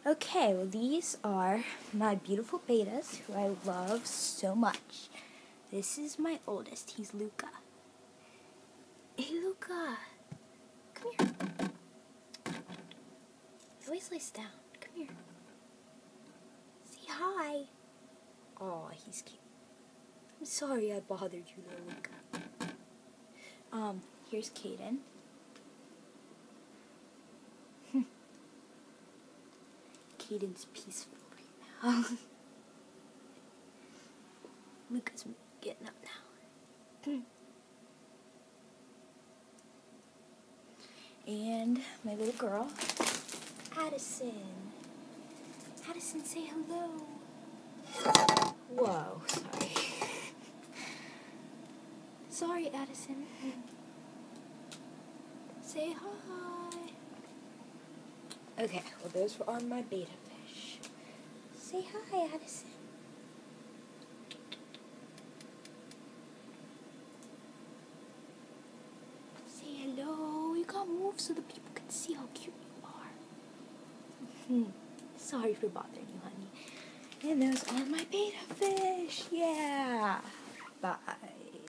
Okay, well these are my beautiful betas who I love so much. This is my oldest, he's Luca. Hey Luca, come here. He always lays down, come here. Say hi. Aw, he's cute. I'm sorry I bothered you there, Luca. Here's Caden. Caden's peaceful right now. Luca's getting up now. And my little girl, Addison. Addison, say hello. Whoa, sorry. Sorry, Addison. Say hi. Okay, well those are my beta fish. Say hi, Addison. Say hello. You gotta move so the people can see how cute you are. Sorry for bothering you, honey. And those are my beta fish. Yeah. Bye.